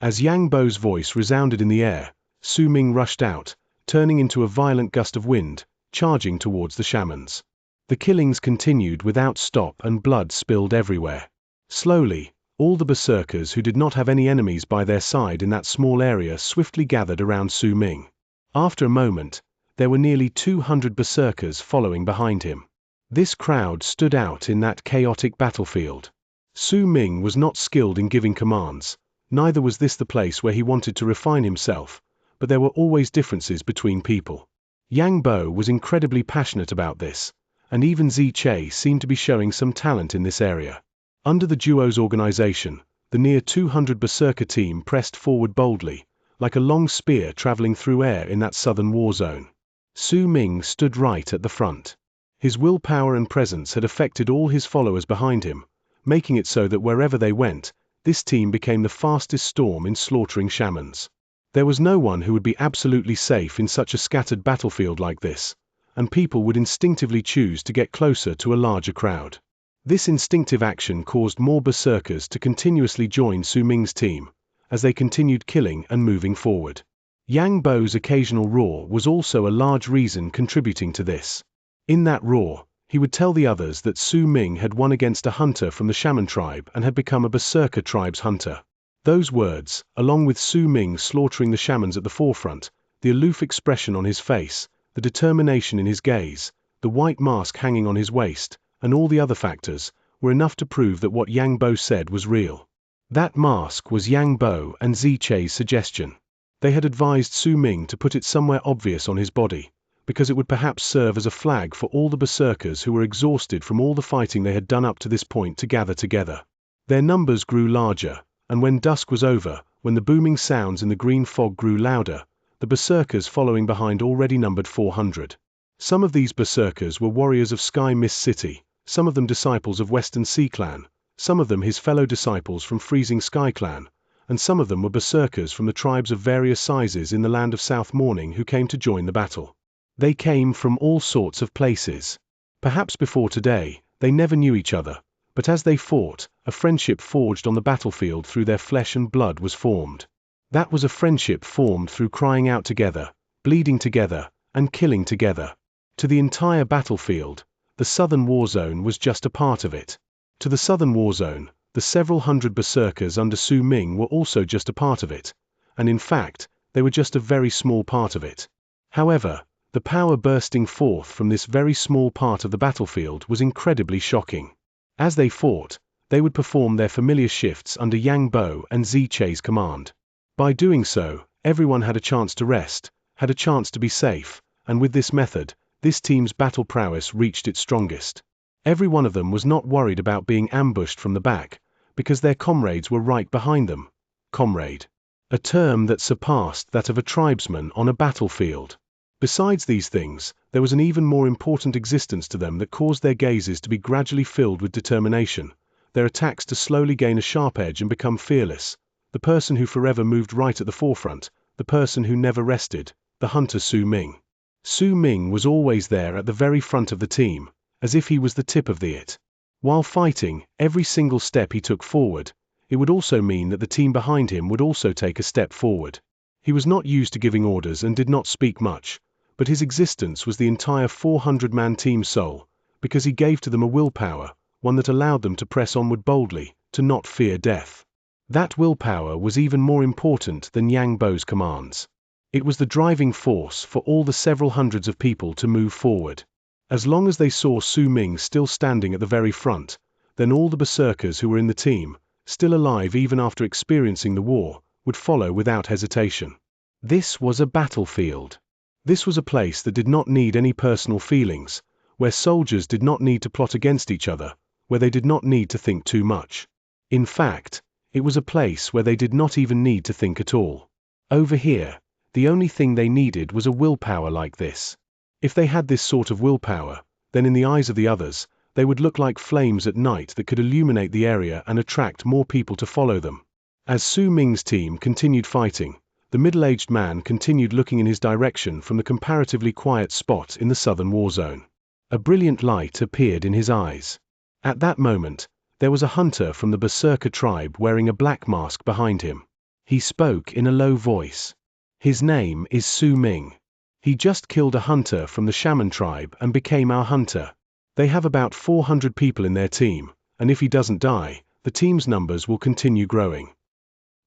As Yang Bo's voice resounded in the air, Su Ming rushed out, turning into a violent gust of wind, charging towards the shamans. The killings continued without stop and blood spilled everywhere. Slowly, all the berserkers who did not have any enemies by their side in that small area swiftly gathered around Su Ming. After a moment, there were nearly 200 berserkers following behind him. This crowd stood out in that chaotic battlefield. Su Ming was not skilled in giving commands, neither was this the place where he wanted to refine himself, but there were always differences between people. Yang Bo was incredibly passionate about this, and even Xianxia seemed to be showing some talent in this area. Under the duo's organization, the near 200 berserker team pressed forward boldly, like a long spear traveling through air in that southern war zone. Su Ming stood right at the front. His willpower and presence had affected all his followers behind him, making it so that wherever they went, this team became the fastest storm in slaughtering shamans. There was no one who would be absolutely safe in such a scattered battlefield like this, and people would instinctively choose to get closer to a larger crowd. This instinctive action caused more berserkers to continuously join Su Ming's team, as they continued killing and moving forward. Yang Bo's occasional roar was also a large reason contributing to this. In that roar, he would tell the others that Su Ming had won against a hunter from the Shaman tribe and had become a berserker tribe's hunter. Those words, along with Su Ming slaughtering the shamans at the forefront, the aloof expression on his face, the determination in his gaze, the white mask hanging on his waist, and all the other factors, were enough to prove that what Yang Bo said was real. That mask was Yang Bo and Xianxia's suggestion. They had advised Su Ming to put it somewhere obvious on his body, because it would perhaps serve as a flag for all the berserkers who were exhausted from all the fighting they had done up to this point to gather together. Their numbers grew larger, and when dusk was over, when the booming sounds in the green fog grew louder, the berserkers following behind already numbered 400. Some of these berserkers were warriors of Sky Mist City, some of them disciples of Western Sea Clan, some of them his fellow disciples from Freezing Sky Clan, and some of them were berserkers from the tribes of various sizes in the land of South Morning who came to join the battle. They came from all sorts of places. Perhaps before today, they never knew each other, but as they fought, a friendship forged on the battlefield through their flesh and blood was formed. That was a friendship formed through crying out together, bleeding together, and killing together. To the entire battlefield, the southern war zone was just a part of it. To the southern war zone, the several hundred berserkers under Su Ming were also just a part of it, and in fact, they were just a very small part of it. However, the power bursting forth from this very small part of the battlefield was incredibly shocking. As they fought, they would perform their familiar shifts under Yang Bo and Xianxia's command. By doing so, everyone had a chance to rest, had a chance to be safe, and with this method, this team's battle prowess reached its strongest. Every one of them was not worried about being ambushed from the back, because their comrades were right behind them. Comrade. A term that surpassed that of a tribesman on a battlefield. Besides these things, there was an even more important existence to them that caused their gazes to be gradually filled with determination, their attacks to slowly gain a sharp edge and become fearless. The person who forever moved right at the forefront, the person who never rested, the hunter Su Ming. Su Ming was always there at the very front of the team, as if he was the tip of the it. While fighting, every single step he took forward, it would also mean that the team behind him would also take a step forward. He was not used to giving orders and did not speak much, but his existence was the entire 400-man team's soul, because he gave to them a willpower, one that allowed them to press onward boldly, to not fear death. That willpower was even more important than Yang Bo's commands. It was the driving force for all the several hundreds of people to move forward. As long as they saw Su Ming still standing at the very front, then all the berserkers who were in the team, still alive even after experiencing the war, would follow without hesitation. This was a battlefield. This was a place that did not need any personal feelings, where soldiers did not need to plot against each other, where they did not need to think too much. In fact, it was a place where they did not even need to think at all. Over here, the only thing they needed was a willpower like this. If they had this sort of willpower, then in the eyes of the others, they would look like flames at night that could illuminate the area and attract more people to follow them. As Su Ming's team continued fighting, the middle-aged man continued looking in his direction from the comparatively quiet spot in the southern war zone. A brilliant light appeared in his eyes. At that moment, there was a hunter from the Berserker tribe wearing a black mask behind him. He spoke in a low voice. His name is Su Ming. He just killed a hunter from the Shaman tribe and became our hunter. They have about 400 people in their team, and if he doesn't die, the team's numbers will continue growing.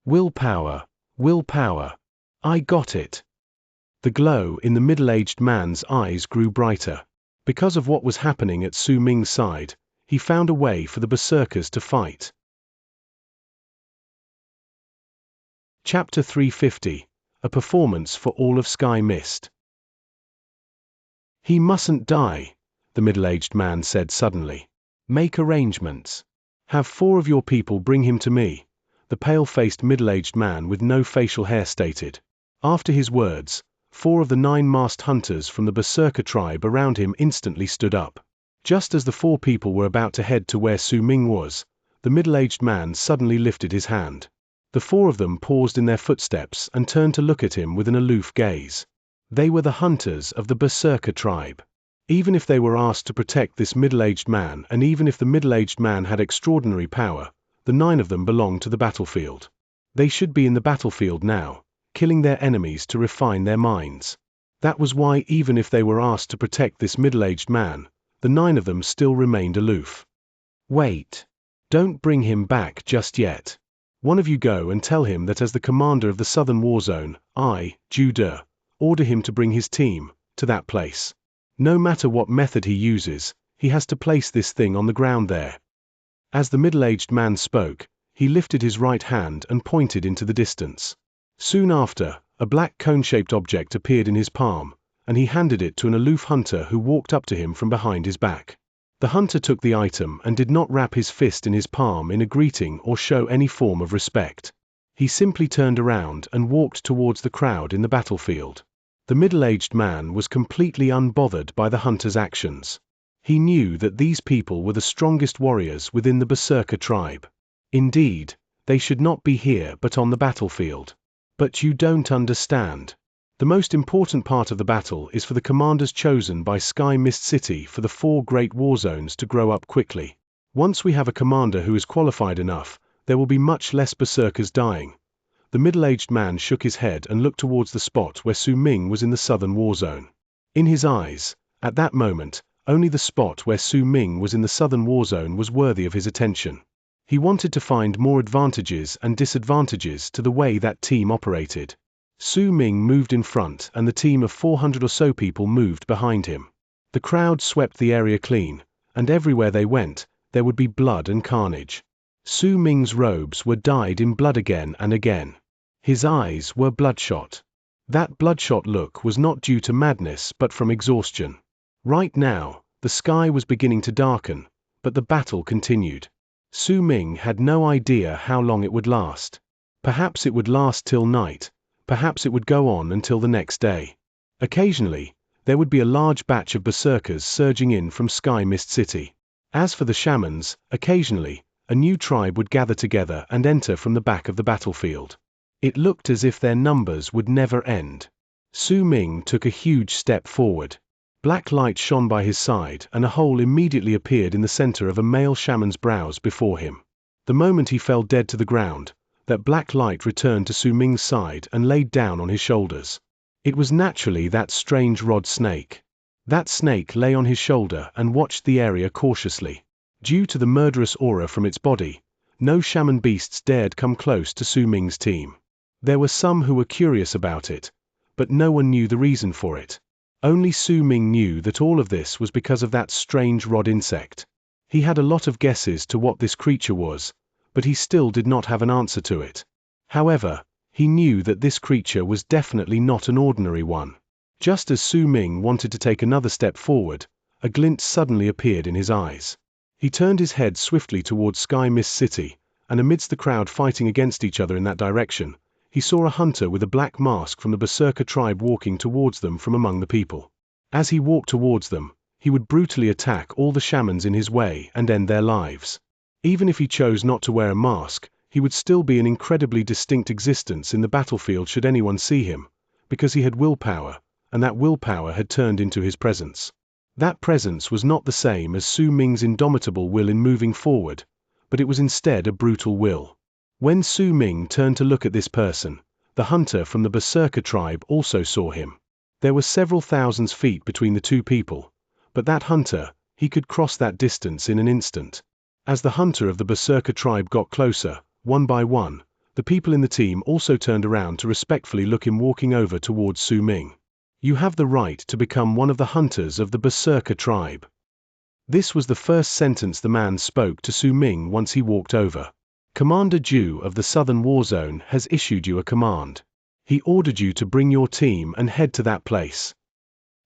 Willpower, willpower. I got it. The glow in the middle-aged man's eyes grew brighter. Because of what was happening at Su Ming's side, he found a way for the Berserkers to fight. Chapter 350, a performance for all of Sky Mist. He mustn't die, the middle-aged man said suddenly. Make arrangements. Have 4 of your people bring him to me, the pale-faced middle-aged man with no facial hair stated. After his words, 4 of the 9 masked hunters from the Berserker tribe around him instantly stood up. Just as the 4 people were about to head to where Su Ming was, the middle-aged man suddenly lifted his hand. The 4 of them paused in their footsteps and turned to look at him with an aloof gaze. They were the hunters of the Berserker tribe. Even if they were asked to protect this middle-aged man, and even if the middle-aged man had extraordinary power, the 9 of them belonged to the battlefield. They should be in the battlefield now, killing their enemies to refine their minds. That was why even if they were asked to protect this middle-aged man, the 9 of them still remained aloof. Wait. Don't bring him back just yet. One of you go and tell him that as the commander of the Southern War Zone, I, Jude, order him to bring his team to that place. No matter what method he uses, he has to place this thing on the ground there. As the middle-aged man spoke, he lifted his right hand and pointed into the distance. Soon after, a black cone-shaped object appeared in his palm, and he handed it to an aloof hunter who walked up to him from behind his back. The hunter took the item and did not wrap his fist in his palm in a greeting or show any form of respect. He simply turned around and walked towards the crowd in the battlefield. The middle-aged man was completely unbothered by the hunter's actions. He knew that these people were the strongest warriors within the Berserker tribe. Indeed, they should not be here but on the battlefield. But you don't understand. The most important part of the battle is for the commanders chosen by Sky Mist City for the 4 great war zones to grow up quickly. Once we have a commander who is qualified enough, there will be much less berserkers dying. The middle-aged man shook his head and looked towards the spot where Su Ming was in the southern war zone. In his eyes, at that moment, only the spot where Su Ming was in the southern war zone was worthy of his attention. He wanted to find more advantages and disadvantages to the way that team operated. Su Ming moved in front and the team of 400 or so people moved behind him. The crowd swept the area clean, and everywhere they went, there would be blood and carnage. Su Ming's robes were dyed in blood again and again. His eyes were bloodshot. That bloodshot look was not due to madness but from exhaustion. Right now, the sky was beginning to darken, but the battle continued. Su Ming had no idea how long it would last. Perhaps it would last till night. Perhaps it would go on until the next day. Occasionally, there would be a large batch of berserkers surging in from Sky Mist City. As for the shamans, occasionally, a new tribe would gather together and enter from the back of the battlefield. It looked as if their numbers would never end. Su Ming took a huge step forward. Black light shone by his side and a hole immediately appeared in the center of a male shaman's brows before him. The moment he fell dead to the ground, that black light returned to Su Ming's side and laid down on his shoulders. It was naturally that strange rod snake. That snake lay on his shoulder and watched the area cautiously. Due to the murderous aura from its body, no shaman beasts dared come close to Su Ming's team. There were some who were curious about it, but no one knew the reason for it. Only Su Ming knew that all of this was because of that strange rod insect. He had a lot of guesses to what this creature was, but he still did not have an answer to it. However, he knew that this creature was definitely not an ordinary one. Just as Su Ming wanted to take another step forward, a glint suddenly appeared in his eyes. He turned his head swiftly towards Sky Mist City, and amidst the crowd fighting against each other in that direction, he saw a hunter with a black mask from the Berserker tribe walking towards them from among the people. As he walked towards them, he would brutally attack all the shamans in his way and end their lives. Even if he chose not to wear a mask, he would still be an incredibly distinct existence in the battlefield should anyone see him, because he had willpower, and that willpower had turned into his presence. That presence was not the same as Su Ming's indomitable will in moving forward, but it was instead a brutal will. When Su Ming turned to look at this person, the hunter from the Berserker tribe also saw him. There were several thousands feet between the two people, but that hunter, he could cross that distance in an instant. As the hunter of the Berserker tribe got closer, one by one, the people in the team also turned around to respectfully look him walking over towards Su Ming. You have the right to become one of the hunters of the Berserker tribe. This was the first sentence the man spoke to Su Ming once he walked over. Commander Ju of the Southern War Zone has issued you a command. He ordered you to bring your team and head to that place.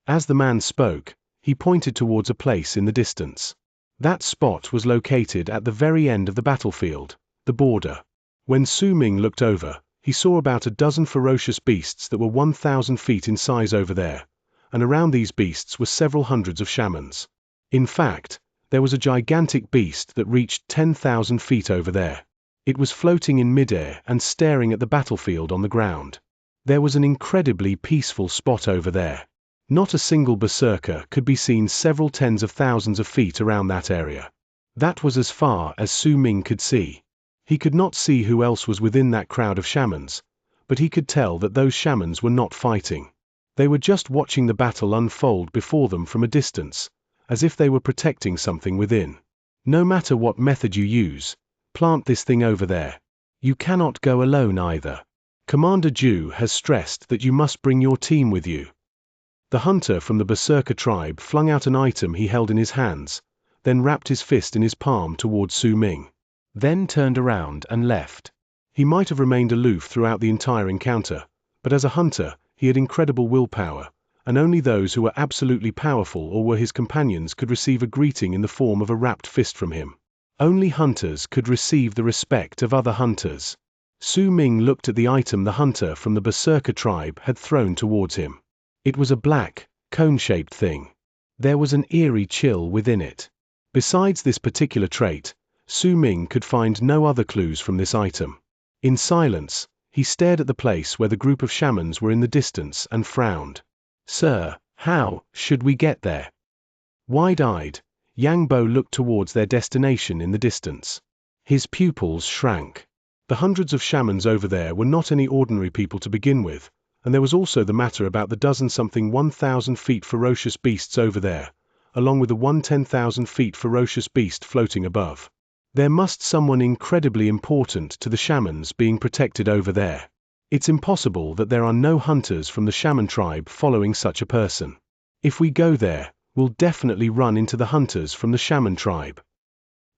As the man spoke, he pointed towards a place in the distance. That spot was located at the very end of the battlefield, the border. When Su Ming looked over, he saw about a dozen ferocious beasts that were 1,000 feet in size over there, and around these beasts were several hundreds of shamans. In fact, there was a gigantic beast that reached 10,000 feet over there. It was floating in midair and staring at the battlefield on the ground. There was an incredibly peaceful spot over there. Not a single berserker could be seen several tens of thousands of feet around that area. That was as far as Su Ming could see. He could not see who else was within that crowd of shamans, but he could tell that those shamans were not fighting. They were just watching the battle unfold before them from a distance, as if they were protecting something within. No matter what method you use, plant this thing over there. You cannot go alone either. Commander Ju has stressed that you must bring your team with you. The hunter from the Berserker tribe flung out an item he held in his hands, then wrapped his fist in his palm towards Su Ming. Then turned around and left. He might have remained aloof throughout the entire encounter, but as a hunter, he had incredible willpower, and only those who were absolutely powerful or were his companions could receive a greeting in the form of a wrapped fist from him. Only hunters could receive the respect of other hunters. Su Ming looked at the item the hunter from the Berserker tribe had thrown towards him. It was a black, cone-shaped thing. There was an eerie chill within it. Besides this particular trait, Su Ming could find no other clues from this item. In silence, he stared at the place where the group of shamans were in the distance and frowned. Sir, how should we get there? Wide-eyed, Yang Bo looked towards their destination in the distance. His pupils shrank. The hundreds of shamans over there were not any ordinary people to begin with, and there was also the matter about the dozen-something 1,000 feet ferocious beasts over there, along with the 10,000 feet ferocious beast floating above. There must someone incredibly important to the shamans being protected over there. It's impossible that there are no hunters from the shaman tribe following such a person. If we go there, we'll definitely run into the hunters from the shaman tribe.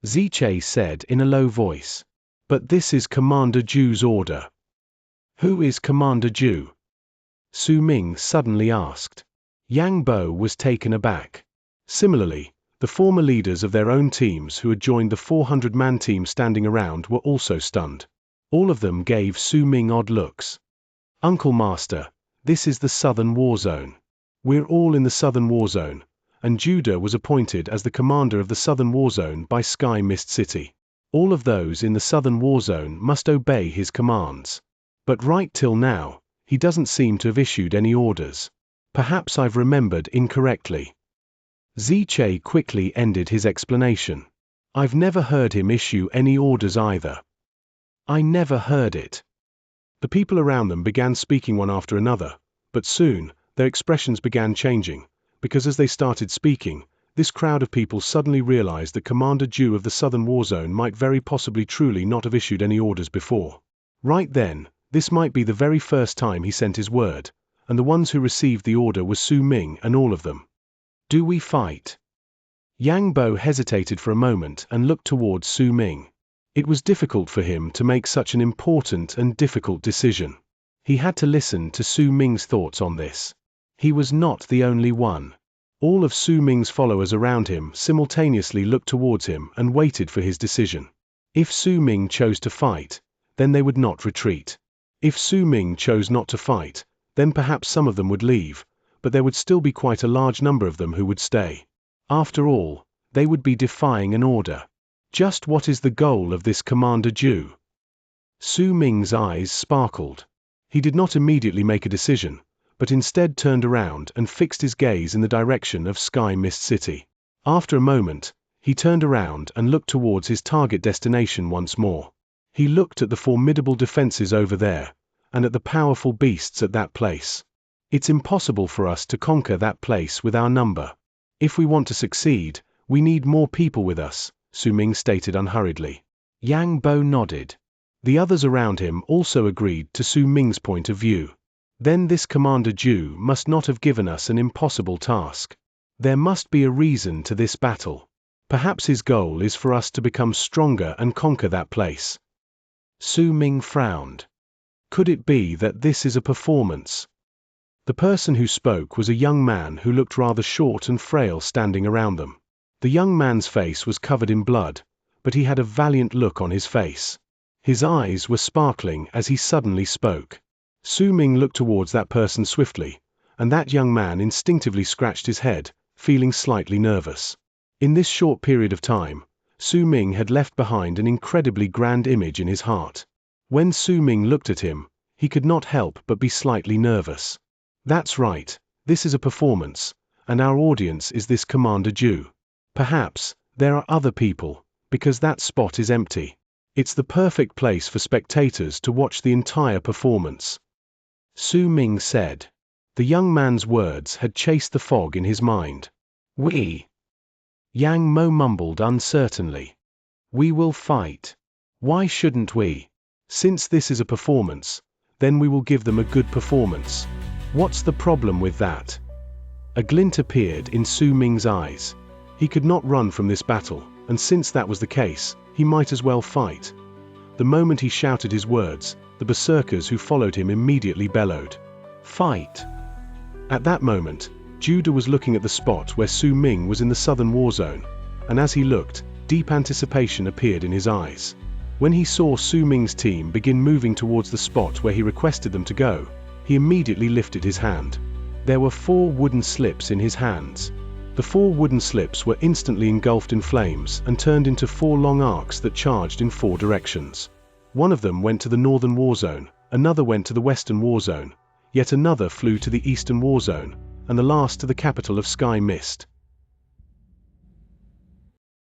Xianxia said in a low voice. But this is Commander Ju's order. Who is Commander Ju? Su Ming suddenly asked. Yang Bo was taken aback. Similarly, the former leaders of their own teams who had joined the 400-man team standing around were also stunned. All of them gave Su Ming odd looks. Uncle Master, this is the Southern War Zone. We're all in the Southern War Zone, and Judah was appointed as the commander of the Southern War Zone by Sky Mist City. All of those in the Southern War Zone must obey his commands. But right till now, he doesn't seem to have issued any orders. Perhaps I've remembered incorrectly. Xianxia quickly ended his explanation. I've never heard him issue any orders either. I never heard it. The people around them began speaking one after another, but soon, their expressions began changing, because as they started speaking, this crowd of people suddenly realized that Commander Ju of the Southern War Zone might very possibly truly not have issued any orders before. Right then, this might be the very first time he sent his word, and the ones who received the order were Su Ming and all of them. Do we fight? Yang Bo hesitated for a moment and looked towards Su Ming. It was difficult for him to make such an important and difficult decision. He had to listen to Su Ming's thoughts on this. He was not the only one. All of Su Ming's followers around him simultaneously looked towards him and waited for his decision. If Su Ming chose to fight, then they would not retreat. If Su Ming chose not to fight, then perhaps some of them would leave, but there would still be quite a large number of them who would stay. After all, they would be defying an order. Just what is the goal of this Commander Zhu? Su Ming's eyes sparkled. He did not immediately make a decision, but instead turned around and fixed his gaze in the direction of Sky Mist City. After a moment, he turned around and looked towards his target destination once more. He looked at the formidable defenses over there, and at the powerful beasts at that place. It's impossible for us to conquer that place with our number. If we want to succeed, we need more people with us, Su Ming stated unhurriedly. Yang Bo nodded. The others around him also agreed to Su Ming's point of view. Then this Commander Zhu must not have given us an impossible task. There must be a reason to this battle. Perhaps his goal is for us to become stronger and conquer that place. Su Ming frowned. Could it be that this is a performance? The person who spoke was a young man who looked rather short and frail standing around them. The young man's face was covered in blood, but he had a valiant look on his face. His eyes were sparkling as he suddenly spoke. Su Ming looked towards that person swiftly, and that young man instinctively scratched his head, feeling slightly nervous. In this short period of time, Su Ming had left behind an incredibly grand image in his heart. When Su Ming looked at him, he could not help but be slightly nervous. That's right, this is a performance, and our audience is this Commander Zhu. Perhaps there are other people, because that spot is empty. It's the perfect place for spectators to watch the entire performance. Su Ming said. The young man's words had chased the fog in his mind. We. Yang Mo mumbled uncertainly. We will fight. Why shouldn't we? Since this is a performance, then we will give them a good performance. What's the problem with that? A glint appeared in Su Ming's eyes. He could not run from this battle, and since that was the case, he might as well fight. The moment he shouted his words, the berserkers who followed him immediately bellowed, "Fight!" At that moment, Judah was looking at the spot where Su Ming was in the southern war zone, and as he looked, deep anticipation appeared in his eyes. When he saw Su Ming's team begin moving towards the spot where he requested them to go, he immediately lifted his hand. There were 4 wooden slips in his hands. The 4 wooden slips were instantly engulfed in flames and turned into 4 long arcs that charged in 4 directions. One of them went to the northern war zone, another went to the western war zone, yet another flew to the eastern war zone, and the last to the capital of Sky Mist.